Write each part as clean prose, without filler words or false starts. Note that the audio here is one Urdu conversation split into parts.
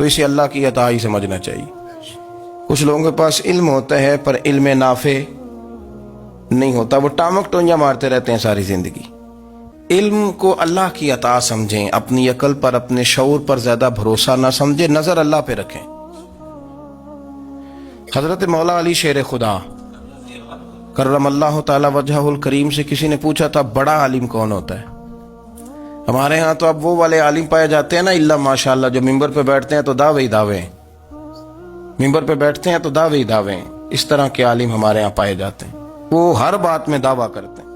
تو اسے اللہ کی عطا ہی سمجھنا چاہیے۔ کچھ لوگوں کے پاس علم ہوتا ہے پر علم نافع نہیں ہوتا، وہ ٹامک ٹونجا مارتے رہتے ہیں ساری زندگی۔ علم کو اللہ کی عطا سمجھیں، اپنی عقل پر اپنے شعور پر زیادہ بھروسہ نہ سمجھیں، نظر اللہ پہ رکھیں۔ حضرت مولا علی شیر خدا کرم اللہ تعالی وجہہ الکریم سے کسی نے پوچھا تھا بڑا عالم کون ہوتا ہے؟ ہمارے ہاں تو اب وہ والے عالم پائے جاتے ہیں نا، اللہ ماشاءاللہ، جو ممبر پہ بیٹھتے ہیں تو دعوے ہی دعوے، ممبر پہ بیٹھتے ہیں تو دعوے ہی دعوے، اس طرح کے عالم ہمارے ہاں پائے جاتے ہیں۔ وہ ہر بات میں دعویٰ کرتے ہیں،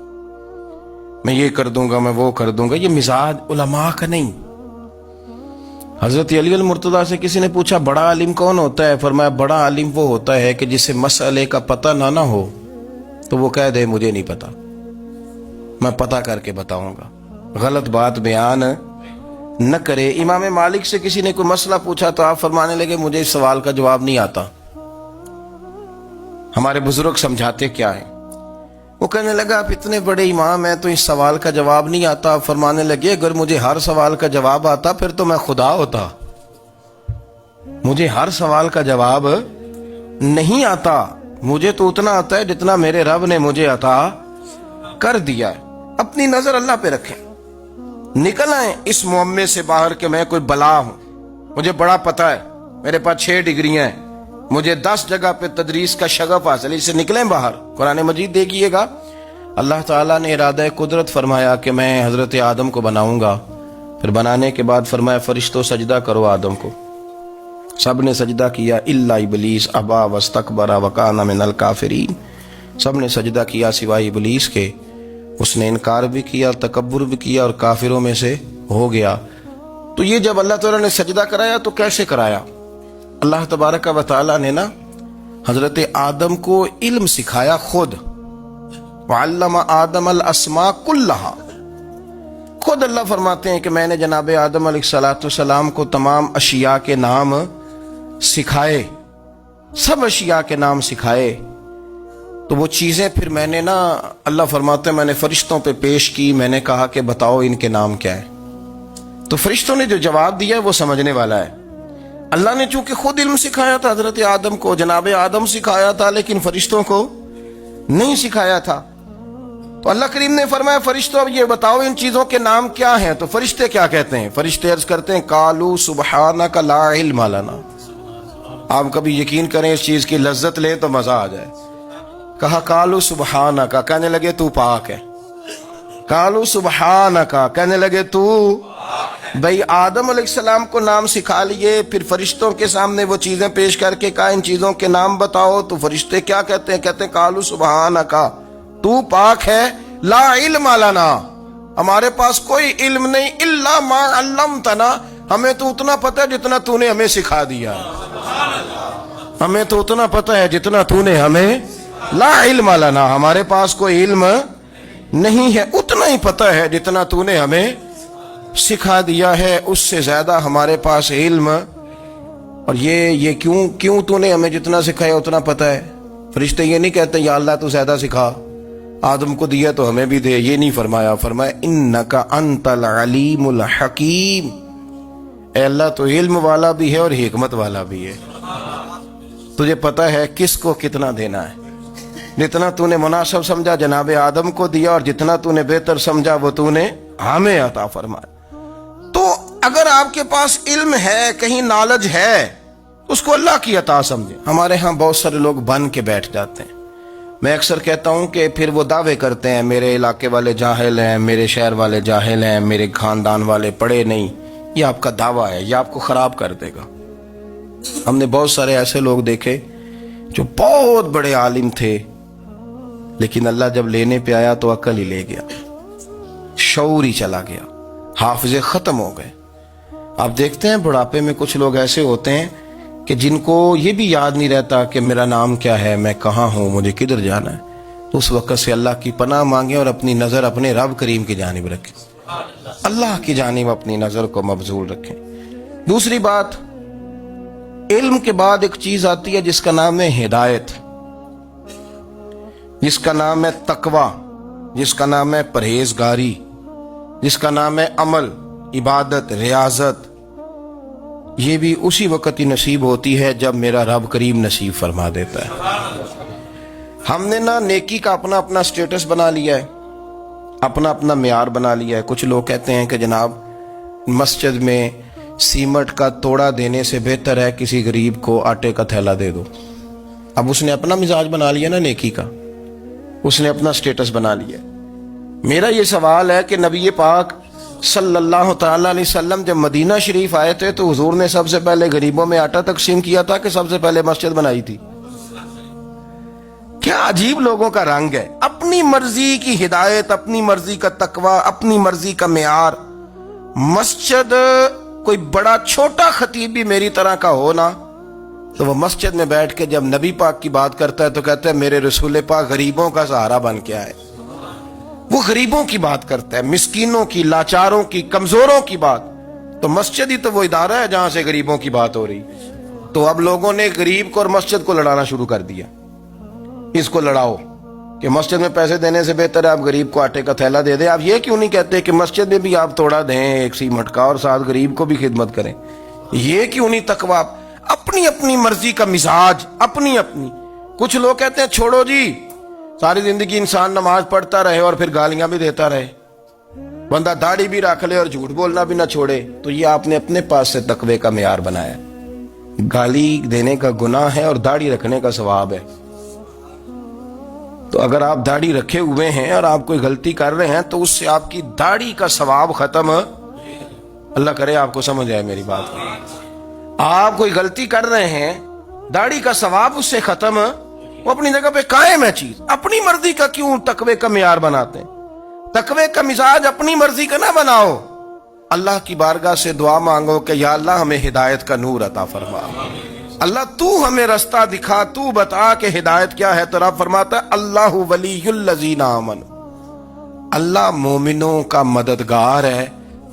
میں یہ کر دوں گا، میں وہ کر دوں گا۔ یہ مزاج علماء کا نہیں۔ حضرت علی المرتضیٰ سے کسی نے پوچھا بڑا عالم کون ہوتا ہے؟ فرمایا بڑا عالم وہ ہوتا ہے کہ جسے مسئلے کا پتہ نہ ہو تو وہ کہہ دے مجھے نہیں پتا، میں پتہ کر کے بتاؤں گا، غلط بات بیان نہ کرے۔ امام مالک سے کسی نے کوئی مسئلہ پوچھا تو آپ فرمانے لگے مجھے اس سوال کا جواب نہیں آتا، ہمارے بزرگ سمجھاتے کیا ہیں؟ وہ کہنے لگا آپ اتنے بڑے امام ہیں تو اس سوال کا جواب نہیں آتا۔ آپ فرمانے لگے اگر مجھے ہر سوال کا جواب آتا پھر تو میں خدا ہوتا، مجھے ہر سوال کا جواب نہیں آتا، مجھے تو اتنا آتا ہے جتنا میرے رب نے مجھے عطا کر دیا ہے۔ اپنی نظر اللہ پہ رکھیں، نکل آئیں اس معمے سے باہر کہ میں کوئی بلا ہوں، مجھے بڑا پتا ہے، میرے پاس 6 ڈگریاں ہیں، مجھے 10 جگہ پہ تدریس کا شغف حاصل ہے، اس سے نکلیں باہر۔ قرآن مجید دیکھیے گا، اللہ تعالیٰ نے ارادہ قدرت فرمایا کہ میں حضرت آدم کو بناؤں گا، پھر بنانے کے بعد فرمایا فرشتوں سجدہ کرو آدم کو، سب نے سجدہ کیا الا ابلیس ابا واستکبر وکان من الکافرین، سب نے سجدہ کیا سوائے ابلیس کے، اس نے انکار بھی کیا، تکبر بھی کیا اور کافروں میں سے ہو گیا۔ تو یہ جب اللہ تعالیٰ نے سجدہ کرایا تو کیسے کرایا؟ اللہ تبارک و تعالیٰ نے نا حضرت آدم کو علم سکھایا خود، وعلم آدم الاسماء کلہا، خود اللہ فرماتے ہیں کہ میں نے جناب آدم علیہ السلام کو تمام اشیاء کے نام سکھائے، سب اشیاء کے نام سکھائے۔ تو وہ چیزیں پھر میں نے نا، اللہ فرماتے ہیں میں نے فرشتوں پہ پیش کی، میں نے کہا کہ بتاؤ ان کے نام کیا ہے، تو فرشتوں نے جو جواب دیا ہے وہ سمجھنے والا ہے۔ اللہ نے چونکہ خود علم سکھایا تھا حضرت آدم کو، جناب آدم سکھایا تھا لیکن فرشتوں کو نہیں سکھایا تھا، تو اللہ کریم نے فرمایا فرشتوں اب یہ بتاؤ ان چیزوں کے نام کیا ہیں؟ تو فرشتے کیا کہتے ہیں؟ فرشتے عرض کرتے ہیں قالوا سبحانک لا علم لنا۔ آپ کبھی یقین کریں اس چیز کی لذت لیں تو مزہ آ جائے۔ کہا قالوا سبحانک، کہنے لگے تو پاک ہے، قالوا سبحانک، کہنے لگے تو بھئی آدم علیہ السلام کو نام سکھا لیے، پھر فرشتوں کے سامنے وہ چیزیں پیش کر کے کہا ان چیزوں کے نام بتاؤ، تو فرشتے کیا کہتے ہیں؟ کہتے ہیں قالوا سبحانک، تو پاک ہے، لا علم لنا، ہمارے پاس کوئی علم نہیں، الا ما علمتنا، ہمیں تو اتنا پتہ ہے جتنا تو نے ہمیں سکھا دیا، ہمیں تو اتنا پتہ ہے جتنا تو نے ہمیں، لا علم لنا، ہمارے پاس کوئی علم نہیں ہے، اتنا ہی پتہ ہے جتنا تو نے ہمیں سکھا دیا ہے، اس سے زیادہ ہمارے پاس علم، اور یہ کیوں تو نے ہمیں جتنا سکھایا اتنا پتہ ہے۔ فرشتے یہ نہیں کہتے یا اللہ تو زیادہ سکھا، آدم کو دیا تو ہمیں بھی دے، یہ نہیں فرمایا، فرمایا انک انت العلیم الحکیم، اے اللہ تو علم والا بھی ہے اور حکمت والا بھی ہے، تجھے پتہ ہے کس کو کتنا دینا ہے، جتنا تو نے مناسب سمجھا جناب آدم کو دیا، اور جتنا تو نے بہتر سمجھا وہ تو نے ہمیں عطا فرمایا۔ تو اگر آپ کے پاس علم ہے، کہیں نالج ہے، اس کو اللہ کی عطا سمجھیں۔ ہمارے ہاں بہت سارے لوگ بن کے بیٹھ جاتے ہیں، میں اکثر کہتا ہوں کہ پھر وہ دعوے کرتے ہیں میرے علاقے والے جاہل ہیں، میرے شہر والے جاہل ہیں، میرے خاندان والے پڑھے نہیں، یہ آپ کا دعویٰ ہے، یہ آپ کو خراب کر دے گا۔ ہم نے بہت سارے ایسے لوگ دیکھے جو بہت بڑے عالم تھے، لیکن اللہ جب لینے پہ آیا تو عقل ہی لے گیا، شعور ہی چلا گیا، حافظے ختم ہو گئے۔ آپ دیکھتے ہیں بڑھاپے میں کچھ لوگ ایسے ہوتے ہیں کہ جن کو یہ بھی یاد نہیں رہتا کہ میرا نام کیا ہے، میں کہاں ہوں، مجھے کدھر جانا ہے۔ تو اس وقت سے اللہ کی پناہ مانگیں اور اپنی نظر اپنے رب کریم کی جانب رکھیں، اللہ کی جانب اپنی نظر کو مبذول رکھیں۔ دوسری بات، علم کے بعد ایک چیز آتی ہے جس کا نام ہے ہدایت، جس کا نام ہے تقوی، جس کا نام ہے پرہیزگاری، جس کا نام ہے عمل، عبادت، ریاضت۔ یہ بھی اسی وقت ہی نصیب ہوتی ہے جب میرا رب کریم نصیب فرما دیتا ہے۔ ہم نے نا نیکی کا اپنا اپنا سٹیٹس بنا لیا ہے، اپنا اپنا معیار بنا لیا ہے۔ کچھ لوگ کہتے ہیں کہ جناب مسجد میں سیمٹ کا توڑا دینے سے بہتر ہے کسی غریب کو آٹے کا تھیلا دے دو۔ اب اس نے اپنا مزاج بنا لیا نا نیکی کا، اس نے اپنا سٹیٹس بنا لیا۔ میرا یہ سوال ہے کہ نبی پاک صلی اللہ تعالی علیہ وسلم جب مدینہ شریف آئے تھے تو حضور نے سب سے پہلے غریبوں میں آٹا تقسیم کیا تھا کہ سب سے پہلے مسجد بنائی تھی؟ کیا عجیب لوگوں کا رنگ ہے، اپنی مرضی کی ہدایت، اپنی مرضی کا تقوی، اپنی مرضی کا معیار۔ مسجد کوئی بڑا چھوٹا خطیب بھی میری طرح کا ہو نا تو وہ مسجد میں بیٹھ کے جب نبی پاک کی بات کرتا ہے تو کہتا ہے میرے رسول پاک غریبوں کا سہارا بن کے آئے۔ وہ غریبوں کی بات کرتا ہے، مسکینوں کی، لاچاروں کی، کمزوروں کی بات۔ تو مسجد ہی تو وہ ادارہ ہے جہاں سے غریبوں کی بات ہو رہی۔ تو اب لوگوں نے غریب کو اور مسجد کو لڑانا شروع کر دیا، اس کو لڑاؤ کہ مسجد میں پیسے دینے سے بہتر ہے آپ غریب کو آٹے کا تھیلا دے دیں۔ آپ یہ کیوں نہیں کہتے کہ مسجد میں بھی آپ توڑا دیں ایک سیمٹ کا اور ساتھ غریب کو بھی خدمت کریں؟ یہ کیوں نہیں تقویٰ؟ اپنی اپنی مرضی کا مزاج، اپنی اپنی۔ کچھ لوگ کہتے ہیں چھوڑو جی، ساری زندگی انسان نماز پڑھتا رہے اور پھر گالیاں بھی دیتا رہے، بندہ داڑھی بھی رکھ لے اور جھوٹ بولنا بھی نہ چھوڑے۔ تو یہ آپ نے اپنے پاس سے تقوی کا معیار بنایا۔ گالی دینے کا گناہ ہے اور داڑھی رکھنے کا ثواب ہے۔ تو اگر آپ داڑھی رکھے ہوئے ہیں اور آپ کوئی غلطی کر رہے ہیں تو اس سے آپ کی داڑھی کا ثواب ختم، اللہ کرے آپ کو سمجھ آئے میری بات۔ آپ کوئی غلطی کر رہے ہیں، داڑھی کا ثواب اس سے ختم، وہ اپنی جگہ پہ قائم ہے چیز۔ اپنی مرضی کا کیوں تقوی کا معیار بناتے ہیں؟ تقوی کا مزاج اپنی مرضی کا نہ بناؤ۔ اللہ کی بارگاہ سے دعا مانگو کہ یا اللہ ہمیں ہدایت کا نور عطا فرما، اللہ تو ہمیں رستہ دکھا، تو بتا کہ ہدایت کیا ہے۔ تو رب فرماتا ہے اللہ ولی الذین آمنوا، اللہ مومنوں کا مددگار ہے،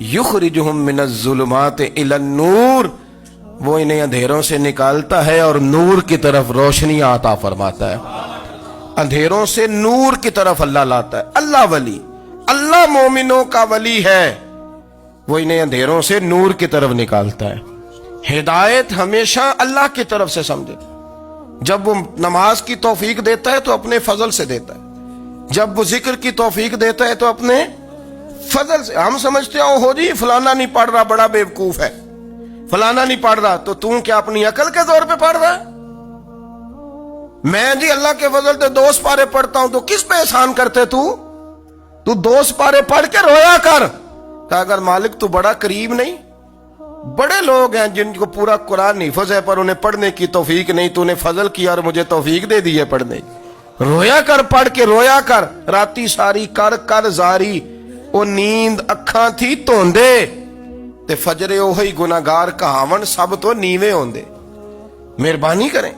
یخرجہم من الظلمات الی النور، وہ انہیں اندھیروں سے نکالتا ہے اور نور کی طرف روشنی عطا فرماتا ہے۔ اندھیروں سے نور کی طرف اللہ لاتا ہے۔ اللہ ولی، اللہ مومنوں کا ولی ہے، وہ انہیں اندھیروں سے نور کی طرف نکالتا ہے۔ ہدایت ہمیشہ اللہ کی طرف سے سمجھے۔ جب وہ نماز کی توفیق دیتا ہے تو اپنے فضل سے دیتا ہے، جب وہ ذکر کی توفیق دیتا ہے تو اپنے فضل سے۔ ہم سمجھتے ہیں ہو جی فلانا نہیں پڑھ رہا بڑا بیوقوف ہے، فلانا نہیں پڑھ رہا، تو تم کیا اپنی عقل کے زور پہ پڑھ رہا ہے؟ میں جی اللہ کے فضل سے 2 سپارے پڑھتا ہوں، تو کس پہ احسان کرتے تو 2 سپارے پڑھ کے رویا کر کہ اگر مالک تو بڑا قریب نہیں۔ بڑے لوگ ہیں جن کو پورا قرآن حفظ ہے پر انہیں پڑھنے کی توفیق نہیں، تو انہیں فضل کیا اور مجھے توفیق دے دی ہے پڑھنے۔ رویا کر، پڑھ کے رویا کر، راتی ساری کر کر زاری، او نیند اکھاں تھی توندے تے فجرے اوہی گناہگار کہاون سب تو نیوے ہوندے۔ مہربانی کریں،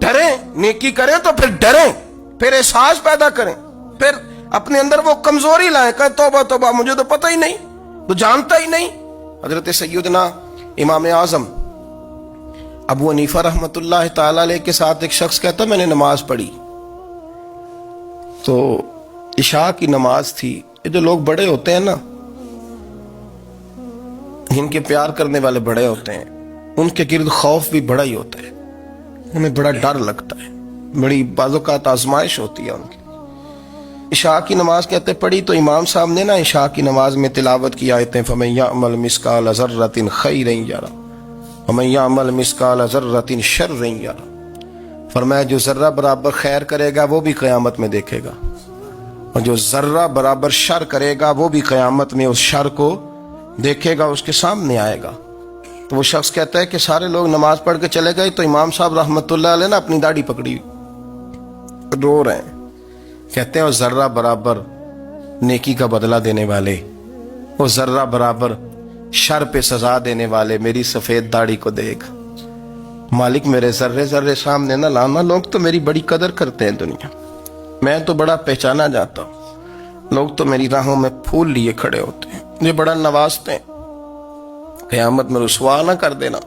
ڈریں، نیکی کریں تو پھر ڈریں، پھر احساس پیدا کریں، پھر اپنے اندر وہ کمزوری لائیں کہ توبہ توبہ مجھے تو پتہ ہی نہیں، تو جانتا ہی نہیں۔ حضرت سیدنا امام اعظم ابو حنیفہ رحمۃ اللہ تعالی علیہ کے ساتھ ایک شخص کہتا میں نے نماز پڑھی تو عشاء کی نماز تھی۔ یہ جو لوگ بڑے ہوتے ہیں نا، جن کے پیار کرنے والے بڑے ہوتے ہیں، ان کے گرد خوف بھی بڑا ہی ہوتا ہے، انہیں بڑا ڈر لگتا ہے، بڑی بعض اوقات آزمائش ہوتی ہے ان کی۔ عشاء کی نماز کہتے پڑھی تو امام صاحب نے نا عشاء کی نماز میں تلاوت کی آیتیں فَمَن يَعْمَلْ مِثْقَالَ ذَرَّةٍ خَيْرًا يَرَهُ وَمَن يَعْمَلْ مِثْقَالَ ذَرَّةٍ شَرًّا يَرَهُ، فرمایا جو ذرہ برابر خیر کرے گا وہ بھی قیامت میں دیکھے گا، اور جو ذرہ برابر شر کرے گا وہ بھی قیامت میں اس شر کو دیکھے گا، اس کے سامنے آئے گا۔ تو وہ شخص کہتا ہے کہ سارے لوگ نماز پڑھ کے چلے گئے تو امام صاحب رحمۃ اللہ علیہ نے اپنی داڑھی پکڑی، رو رہے ہیں، کہتے ہیں وہ ذرہ برابر نیکی کا بدلہ دینے والے، وہ ذرہ برابر شر پہ سزا دینے والے میری سفید داڑھی کو دیکھ، مالک میرے ذرے ذرے سامنے نہ لانا، لوگ تو میری بڑی قدر کرتے ہیں دنیا، میں تو بڑا پہچانا جاتا ہوں، لوگ تو میری راہوں میں پھول لیے کھڑے ہوتے ہیں، مجھے بڑا نوازتے ہیں، قیامت میں رسوا نہ کر دینا،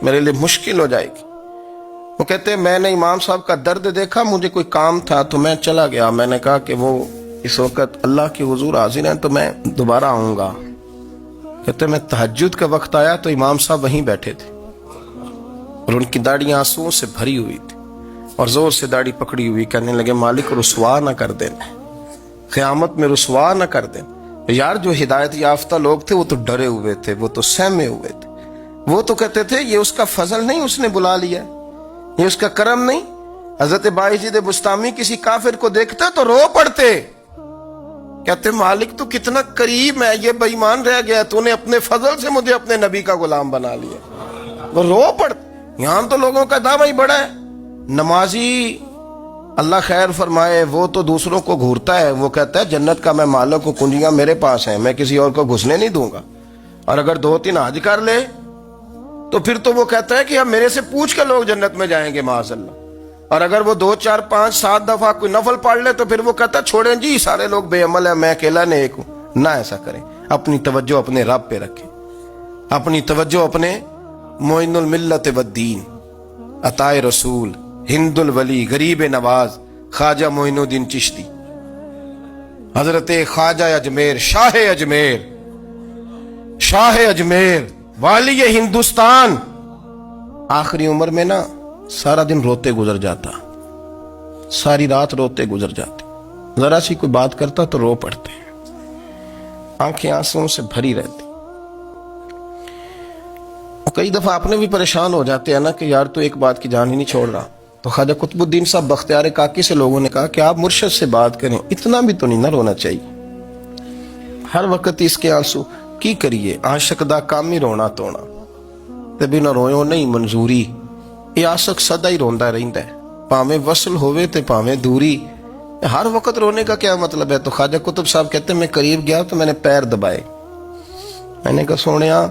میرے لیے مشکل ہو جائے گی۔ وہ کہتے ہیں میں نے امام صاحب کا درد دیکھا، مجھے کوئی کام تھا تو میں چلا گیا، میں نے کہا کہ وہ اس وقت اللہ کے حضور حاضر ہیں تو میں دوبارہ آؤں گا۔ کہتے ہیں میں تہجد کا وقت آیا تو امام صاحب وہیں بیٹھے تھے، اور ان کی داڑیاں آنسوؤں سے بھری ہوئی تھی اور زور سے داڑھی پکڑی ہوئی کہنے لگے مالک رسوا نہ کر دینا، قیامت میں رسوا نہ کر دینا۔ یار جو ہدایت یافتہ لوگ تھے وہ تو ڈرے ہوئے تھے، وہ تو سہمے ہوئے تھے، وہ تو کہتے تھے یہ اس کا فضل نہیں، اس نے بلا لیا، یہ اس کا کرم نہیں۔ حضرت باعزید بستامی کسی کافر کو دیکھتے تو رو پڑتے، کہتے مالک تو کتنا کریم ہے، یہ بے ایمان رہ گیا، تو نے اپنے فضل سے مجھے اپنے نبی کا غلام بنا لیا۔ وہ رو پڑتے۔ یہاں تو لوگوں کا دعویٰ ہی بڑا ہے۔ نمازی اللہ خیر فرمائے وہ تو دوسروں کو گھورتا ہے، وہ کہتا ہے جنت کا میں مالک ہوں، کنجیاں میرے پاس ہیں، میں کسی اور کو گھسنے نہیں دوں گا، اور اگر 2-3 حج کر لے تو پھر تو وہ کہتا ہے کہ اب میرے سے پوچھ کے لوگ جنت میں جائیں گے معاذ اللہ، اور اگر وہ 2 4 5 7 دفعہ کوئی نفل پڑھ لے تو پھر وہ کہتا ہے چھوڑیں جی سارے لوگ بے عمل ہیں، میں اکیلا نیک ہوں۔ نہ ایسا کریں، اپنی توجہ اپنے رب پہ رکھیں، اپنی توجہ اپنے معین الملت والدین، عطائے رسول، ہند الولی، غریب نواز، خواجہ معین الدین چشتی، حضرت خواجہ اجمیر، شاہ اجمیر، شاہ اجمیر، والی ہندوستان۔ آخری عمر میں نا سارا دن روتے گزر جاتا، ساری رات روتے گزر جاتے، ذرا سی کوئی بات کرتا تو رو پڑتے، آنکھیں آنسوؤں سے بھری رہتی۔ کئی دفعہ اپنے بھی پریشان ہو جاتے ہیں نا کہ یار تو ایک بات کی جان ہی نہیں چھوڑ رہا، تو خواجہ قطب الدین صاحب بختیار کاکی سے لوگوں نے کہا کہ آپ مرشد سے بات کریں، اتنا بھی تو نہیں نہ رونا چاہیے، ہر وقت اس کے آنسو کی کریے، عاشق دا کام ہی رونا تونا، تے بنا رویو نہیں منظوری، یہ عاشق سدا ہی روندا رہندا ہے، پاویں وصل ہوئے تے پاویں دوری، ہر وقت رونے کا کیا مطلب ہے؟ تو خواجہ قطب صاحب کہتے ہیں میں قریب گیا تو میں نے پیر دبائے، میں نے کہا سونیا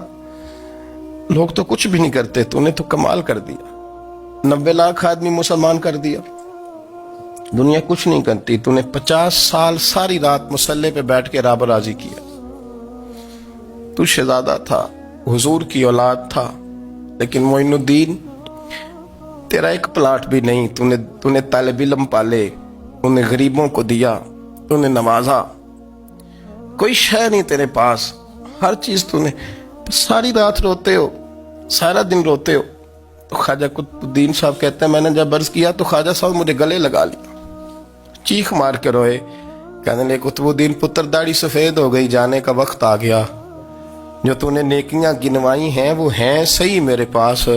لوگ تو کچھ بھی نہیں کرتے، تو نے تو کمال کر دیا، 90 لاکھ آدمی مسلمان کر دیا، دنیا کچھ نہیں کرتی، تو نے 50 سال ساری رات مسلح پہ بیٹھ کے رب راضی کیا، تو شہزادہ تھا، حضور کی اولاد تھا، لیکن معین الدین تیرا ایک پلاٹ بھی نہیں، تو نے طالب علم پالے، تو نے غریبوں کو دیا، تو نے نوازا، کوئی شے نہیں تیرے پاس، ہر چیز تو نے، ساری رات روتے ہو، سارا دن روتے ہو۔ تو خواجہ قطب الدین صاحب کہتے ہیں میں نے جب عرض کیا تو خواجہ صاحب مجھے گلے لگا لیا، چیخ مار کے روئے، کہنے لگے قطب الدین پتر داڑھی سفید ہو گئی، جانے کا وقت آ گیا، جو تو نے نیکیاں گنوائی ہیں وہ ہیں صحیح میرے پاس،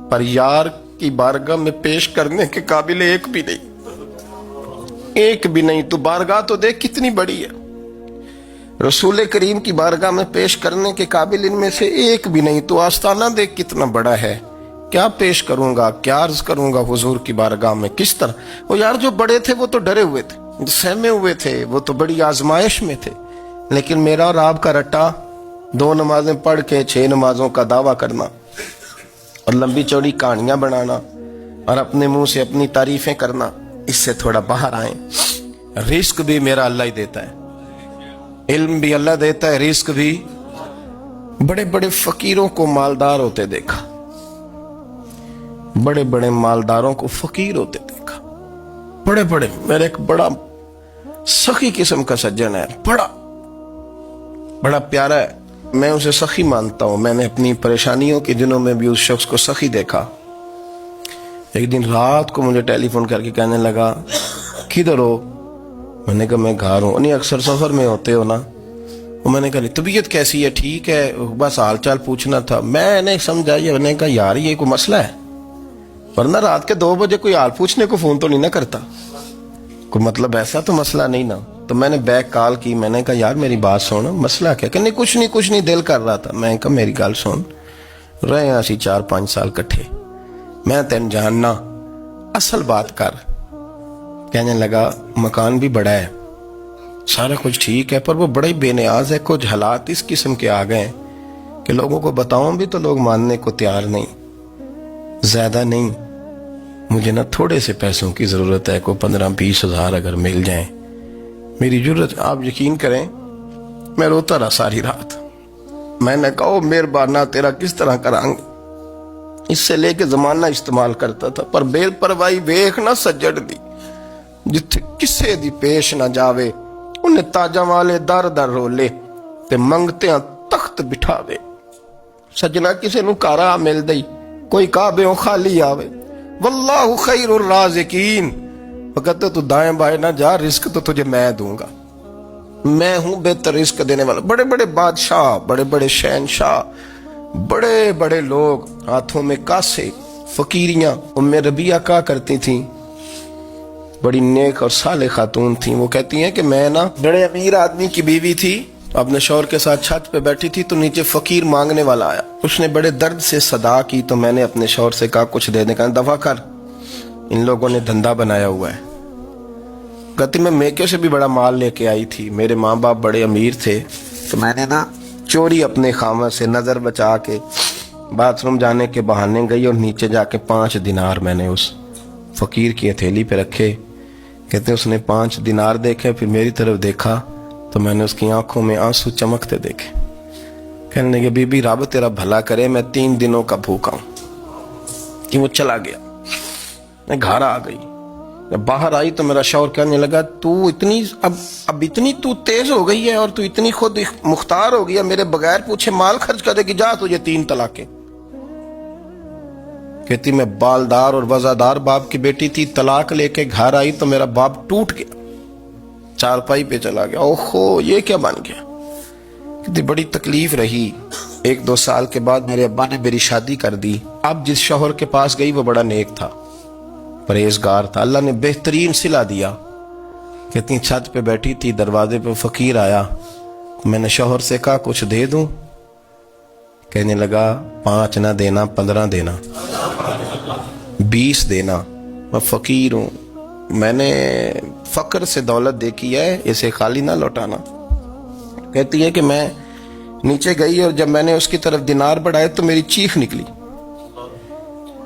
پر یار کی بارگاہ میں پیش کرنے کے قابل ایک بھی نہیں، ایک بھی نہیں، تو بارگاہ تو دیکھ کتنی بڑی ہے، رسول کریم کی بارگاہ میں پیش کرنے کے قابل ان میں سے ایک بھی نہیں، تو آستانہ دیکھ کتنا بڑا ہے، کیا پیش کروں گا، کیا عرض کروں گا حضور کی بارگاہ میں، کس طرح؟ وہ یار جو بڑے تھے وہ تو ڈرے ہوئے تھے، سہمے ہوئے تھے، وہ تو بڑی آزمائش میں تھے، لیکن میرا اور آپ کا رٹا 2 نمازیں پڑھ کے 6 نمازوں کا دعویٰ کرنا اور لمبی چوڑی کہانیاں بنانا اور اپنے منہ سے اپنی تعریفیں کرنا، اس سے تھوڑا باہر آئیں۔ رزق بھی میرا اللہ ہی دیتا ہے، علم بھی اللہ دیتا ہے، رزق بھی۔ بڑے بڑے فقیروں کو مالدار ہوتے دیکھا، بڑے بڑے مالداروں کو فقیر ہوتے دیکھا، بڑے بڑے، میرے ایک بڑا سخی قسم کا سجن ہے، بڑا پیارا ہے، میں اسے سخی مانتا ہوں، میں نے اپنی پریشانیوں کے دنوں میں بھی اس شخص کو سخی دیکھا۔ ایک دن رات کو مجھے ٹیلی فون کر کے کہنے لگا کدھر ہو؟ میں نے کہا میں گھر ہوں۔ نہیں اکثر سفر میں ہوتے ہو نا؟ میں نے کہا طبیعت کیسی ہے؟ ٹھیک ہے، بس حال چال پوچھنا تھا۔ میں نے سمجھا، میں نے کہا یار یہ کوئی مسئلہ ہے، ورنہ رات کے 2 بجے کوئی حال پوچھنے کو فون تو نہیں نہ کرتا، کوئی مطلب ایسا تو مسئلہ نہیں نا۔ تو میں نے بیک کال کی، میں نے کہا یار میری بات سن، مسئلہ کیا؟ کہ نہیں کچھ نہیں دل کر رہا تھا۔ میں نے کہا میری گل سن، رہے ہیں اسی 4-5 سال کٹھے، میں تین جاننا، اصل بات کر۔ کہنے لگا مکان بھی بڑا ہے، سارا کچھ ٹھیک ہے، پر وہ بڑا ہی بے نیاز ہے، کچھ حالات اس قسم کے آ گئے کہ لوگوں کو بتاؤں بھی تو لوگ ماننے کو تیار نہیں، زیادہ نہیں، مجھے نا تھوڑے سے پیسوں کی ضرورت ہے، کوئی 15-20 ہزار اگر مل جائیں، میری ضرورت۔ آپ یقین کریں میں روتا رہا ساری رات۔ میں نے کہا مہربانہ تیرا کس طرح کریں گے، اس سے لے کے زمانہ استعمال کرتا تھا، پر بے پرواہی ویکھ نہ سجڑ دی، جتھے کسے دی پیش نہ جاوے، انہیں تاجاں والے در در رولے تے منگتیاں تخت بٹھاوے۔ سجنا کسے نو کارا مل دئی، کوئی کعبے خالی آوے. واللہ خیر الرازقین. وہ کہتے تو دائیں بائیں نہ جا, رزق تو تجھے میں دوں گا, میں ہوں بہتر رزق دینے والا. بڑے بڑے بادشاہ, بڑے بڑے شہنشاہ, بڑے بڑے لوگ, ہاتھوں میں کاسے, فقیریاں. ام ربیعہ کہا کرتی تھیں, بڑی نیک اور صالح خاتون تھیں. وہ کہتی ہیں کہ میں نا بڑے امیر آدمی کی بیوی تھی, اپنے شوہر کے ساتھ چھت پہ بیٹھی تھی تو نیچے فقیر مانگنے والا آیا. اس نے بڑے درد سے صدا کی تو میں نے اپنے شوہر سے کہا کچھ دے دیں. کہا دفع کر, ان لوگوں نے دھندا بنایا ہوا ہے. کہتی میں میکے سے بھی بڑا مال لے کے آئی تھی, میرے ماں باپ بڑے امیر تھے تو میں نے نا چوری اپنے خامہ سے نظر بچا کے باتھ روم جانے کے بہانے گئی اور نیچے جا کے 5 دینار میں نے اس فقیر کی ہتھیلی پہ رکھے. کہتے ہیں اس نے 5 دینار دیکھے, پھر میری طرف دیکھا تو میں نے اس کی آنکھوں میں آنسو چمکتے دیکھے. کہنے لگے بی بی رب تیرا بھلا کرے, میں 3 دنوں کا بھوکا ہوں. کہ وہ چلا گیا. میں گھر آ گئی, جب باہر آئی تو میرا شوہر کہنے لگا تو اتنی اب اتنی تو تیز ہو گئی ہے اور تو اتنی خود مختار ہو گئی ہے, میرے بغیر پوچھے مال خرچ کرے گی, جا تجھے 3 طلاقیں. کہتی میں بالدار اور وزادار باپ کی بیٹی تھی, طلاق لے کے گھر آئی تو میرا باپ ٹوٹ گیا, چارپائی پہ چلا گیا. اوہو یہ کیا بن گیا. کہتی بڑی تکلیف رہی. 1-2 سال کے بعد میرے ابا نے میری شادی کر دی. اب جس شوہر کے پاس گئی وہ بڑا نیک تھا, پرہیزگار تھا, اللہ نے بہترین صلہ دیا. کہتی چھت پہ بیٹھی تھی, دروازے پہ فقیر آیا, میں نے شوہر سے کہا کچھ دے دوں. کہنے لگا 5 نہ دینا, 15 دینا, 20 دینا, میں فقیر ہوں, میں نے فقر سے دولت دیکھی ہے, اسے خالی نہ لوٹانا. کہتی ہے کہ میں نیچے گئی اور جب میں نے اس کی طرف دینار بڑھائے تو میری چیخ نکلی,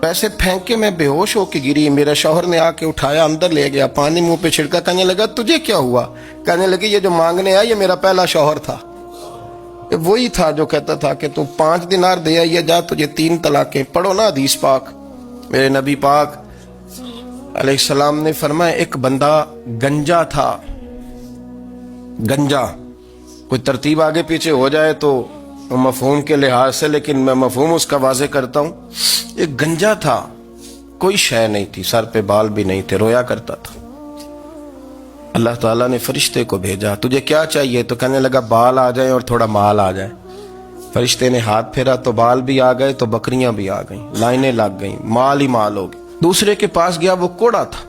پیسے پھینک کے میں بے ہوش ہو کے گری. میرا شوہر نے آ کے اٹھایا, اندر لے گیا, پانی منہ پہ چھڑکا. کہنے لگا تجھے کیا ہوا. کہنے لگی یہ جو مانگنے آیا یہ میرا پہلا شوہر تھا, وہی تھا جو کہتا تھا کہ تو 5 دینار دے آئیے, جا تجھے 3 طلاقیں. پڑھو نا حدیث پاک. میرے نبی پاک علیہ السلام نے فرمایا ایک بندہ گنجا تھا. گنجا, کوئی ترتیب آگے پیچھے ہو جائے تو مفہوم کے لحاظ سے, لیکن میں مفہوم اس کا واضح کرتا ہوں. ایک گنجا تھا, کوئی شے نہیں تھی, سر پہ بال بھی نہیں تھے, رویا کرتا تھا. اللہ تعالیٰ نے فرشتے کو بھیجا, تجھے کیا چاہیے. تو کہنے لگا بال آ جائیں اور تھوڑا مال آ جائے. فرشتے نے ہاتھ پھیرا تو بال بھی آ گئے, تو بکریاں بھی آ گئیں, لائنیں لگ گئیں, مال ہی مال ہو گئے. دوسرے کے پاس گیا, وہ کوڑا تھا,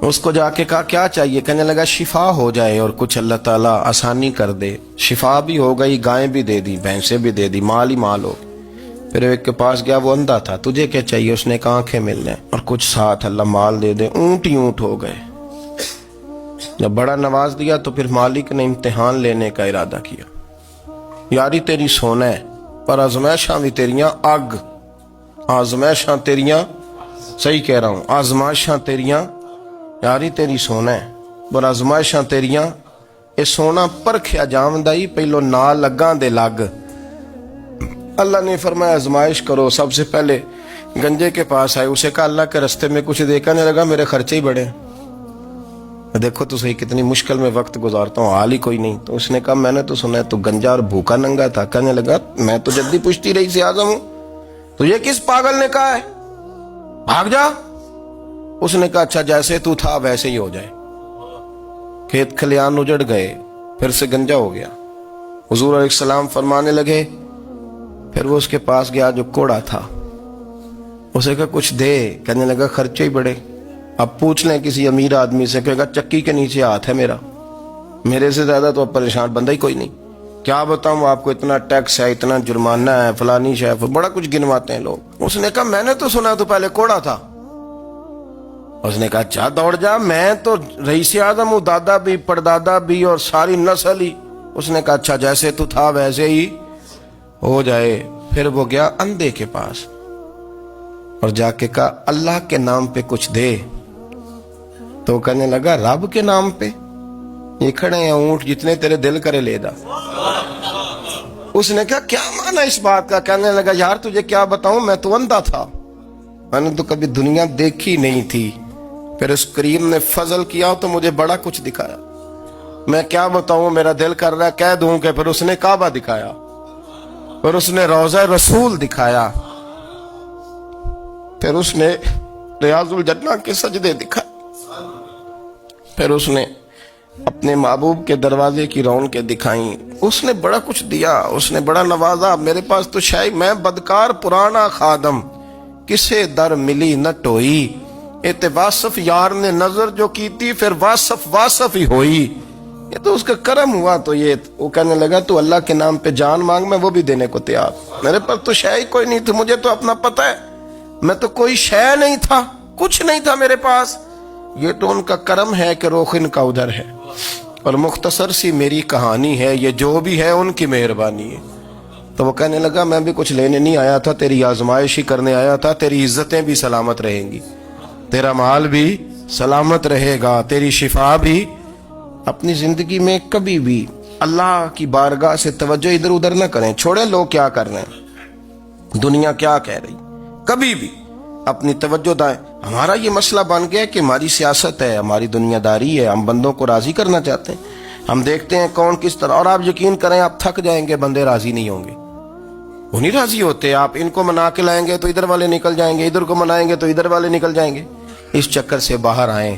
اس کو جا کے کہا کیا چاہیے. کہنے لگا شفا ہو جائے اور کچھ اللہ تعالیٰ آسانی کر دے. شفا بھی ہو گئی, گائیں بھی دے دی, بھینسیں بھی دے دی, مال ہی مال ہو. پھر ایک کے پاس گیا, وہ اندھا تھا, تجھے کیا چاہیے. اس نے کہا آنکھیں مل جائیں اور کچھ ساتھ اللہ مال دے دے. اونٹ ہی اونٹ ہو گئے. جب بڑا نواز دیا تو پھر مالک نے امتحان لینے کا ارادہ کیا. یاری تیری سونا ہے پر آزمائشاں بھی تیریاں اگ. آزمائشاں تیریاں, صحیح کہہ رہا ہوں, آزمائشاں تیریاں, یاری تیری سونا ہے پر آزمائشاں تیریاں. اے سونا پرکھیا جامدائی, پہلو نال لگاں دے لگ. اللہ نے فرمایا آزمائش کرو. سب سے پہلے گنجے کے پاس آئے, اسے کہا اللہ کے رستے میں کچھ دیکھا نہیں لگا, میرے خرچے ہی بڑے. دیکھو تو صحیح کتنی مشکل میں وقت گزارتا ہوں, حال ہی کوئی نہیں. تو اس نے کہا میں نے تو سنا ہے تو گنجا اور بھوکا ننگا تھا. کہنے لگا میں تو جدی پشتی رئیس اعظم ہوں, تو یہ کس پاگل نے کہا ہے, بھاگ جا. اس نے کہا اچھا جیسے تو تھا ویسے ہی ہو جائے. کھیت کھلیان اجڑ گئے, پھر سے گنجا ہو گیا. حضور علیہ السلام فرمانے لگے, پھر وہ اس کے پاس گیا جو کوڑا تھا, اسے کہا کچھ دے. کہنے لگا خرچے ہی بڑے. اب پوچھ لیں کسی امیر آدمی سے, کہے گا چکی کے نیچے ہاتھ ہے میرا, میرے سے زیادہ تو اب پریشان بندہ ہی کوئی نہیں. کیا بتاؤں آپ کو, اتنا ٹیکس ہے, اتنا جرمانہ ہے, فلانی شے, بڑا کچھ گنواتے ہیں لوگ. اس نے کہا میں نے تو سنا تو پہلے کوڑا تھا. اس نے کہا اچھا دوڑ جا, میں تو رئیس اعظم ہوں, دادا بھی پردادا بھی اور ساری نسل ہی. اس نے کہا اچھا جیسے تو تھا ویسے ہی ہو جائے. پھر وہ گیا اندھے کے پاس اور جا کے کہا اللہ کے نام پہ کچھ دے. تو کہنے لگا رب کے نام پہ, یہ کھڑے ہیں اونٹ, جتنے تیرے دل کرے لے دا. اس نے کہا کیا معنی اس بات کا. کہنے لگا یار تجھے کیا بتاؤں, میں تو اندھا تھا, میں نے تو کبھی دنیا دیکھی نہیں تھی. پھر اس کریم نے فضل کیا تو مجھے بڑا کچھ دکھایا. میں کیا بتاؤں, میرا دل کر رہا ہے کہہ دوں کہ پھر اس نے کعبہ دکھایا. اور اس نے روضہ رسول دکھایا، پھر اس نے ریاض الجنہ کے سجدے دکھائے، پھر اس نے اپنے محبوب کے دروازے کی رونقیں دکھائیں، اس نے بڑا کچھ دیا، اس نے بڑا نوازا۔ میرے پاس تو شاید میں بدکار پرانا خادم، کسے در ملی نہ ٹوئی، ایتے واصف یار نے نظر جو کی تھی، پھر واصف ہی ہوئی۔ یہ تو اس کا کرم ہوا۔ تو یہ وہ کہنے لگا تو اللہ کے نام پہ جان مانگ، میں وہ بھی دینے کو تیار۔ میرے پاس تو شے کوئی نہیں تھی، مجھے تو اپنا پتہ ہے، میں تو کوئی شے نہیں تھا، کچھ نہیں تھا میرے پاس۔ یہ تو ان کا کرم ہے کہ رخ ان کا ادھر ہے، اور مختصر سی میری کہانی ہے، یہ جو بھی ہے ان کی مہربانی ہے۔ تو وہ کہنے لگا میں بھی کچھ لینے نہیں آیا تھا، تیری آزمائش ہی کرنے آیا تھا، تیری عزتیں بھی سلامت رہیں گی، تیرا مال بھی سلامت رہے گا، تیری شفا بھی۔ اپنی زندگی میں کبھی بھی اللہ کی بارگاہ سے توجہ ادھر ادھر نہ کریں، چھوڑیں لوگ کیا کر رہے ہیں، دنیا کیا کہہ رہی، کبھی بھی اپنی توجہ دائیں۔ ہمارا یہ مسئلہ بن گیا کہ ہماری سیاست ہے، ہماری دنیا داری ہے، ہم بندوں کو راضی کرنا چاہتے ہیں، ہم دیکھتے ہیں کون کس طرح، اور آپ یقین کریں آپ تھک جائیں گے، بندے راضی نہیں ہوں گے، وہ نہیں راضی ہوتے۔ آپ ان کو منا کے لائیں گے تو ادھر والے نکل جائیں گے، ادھر کو منائیں گے تو ادھر والے نکل جائیں گے۔ اس چکر سے باہر آئیں،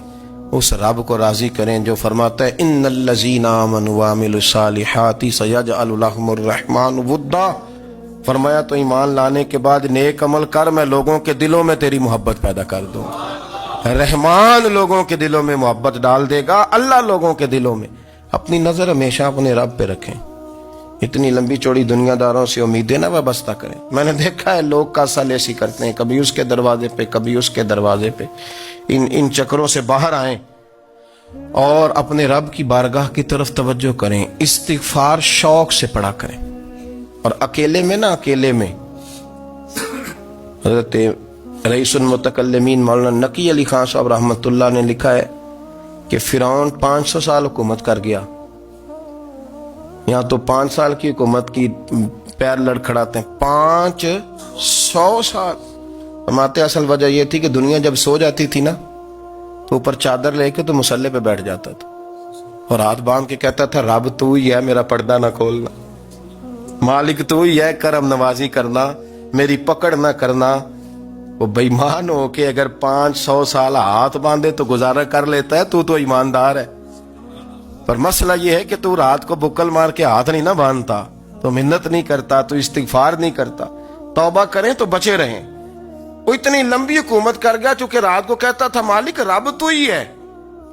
اس رب کو راضی کریں جو فرماتا ہے ان الذین آمنوا وعملوا الصالحات سیجعل لهم الرحمن ودا۔ فرمایا تو ایمان لانے کے بعد نیک عمل کر، میں لوگوں کے دلوں میں تیری محبت پیدا کر دوں۔ رحمان لوگوں کے دلوں میں محبت ڈال دے گا، اللہ لوگوں کے دلوں میں۔ اپنی نظر ہمیشہ اپنے رب پہ رکھیں، اتنی لمبی چوڑی دنیا داروں سے امیدیں نہ وابستہ کریں۔ میں نے دیکھا ہے لوگ کا سال ایسی کرتے ہیں، کبھی اس کے دروازے پہ کبھی اس کے دروازے پہ۔ ان چکروں سے باہر آئیں اور اپنے رب کی بارگاہ کی طرف توجہ کریں، استغفار شوق سے پڑھا کریں، اور اکیلے میں نہ، اکیلے میں۔ حضرت رئیس المتکلمین مولانا نقی علی خان صاحب رحمۃ اللہ نے لکھا ہے کہ فرعون 500 سال حکومت کر گیا، یہاں تو 5 سال کی حکومت کی پیر لڑکھڑاتے ہیں، 500 سال۔ فرماتے اصل وجہ یہ تھی کہ دنیا جب سو جاتی تھی نا تو اوپر چادر لے کے تو مسلح پہ بیٹھ جاتا تھا، اور ہاتھ باندھ کے کہتا تھا رب تو ہی ہے، میرا پردہ نہ کھولنا، مالک تو ہی ہے، کرم نوازی کرنا، میری پکڑ نہ کرنا۔ وہ بے ایمان ہو کے اگر 500 سال ہاتھ باندھے تو گزارا کر لیتا ہے، تو ایماندار ہے۔ پر مسئلہ یہ ہے کہ تو رات کو بکل مار کے ہاتھ نہیں نہ باندھتا، تو منت نہیں کرتا، تو استغفار نہیں کرتا، توبہ کریں تو بچے رہیں۔ وہ اتنی لمبی حکومت کر گیا چونکہ رات کو کہتا تھا مالک رب تو ہی ہے،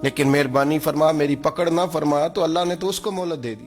لیکن مہربانی فرما، میری پکڑ نہ فرما، تو اللہ نے تو اس کو مہلت دے دی۔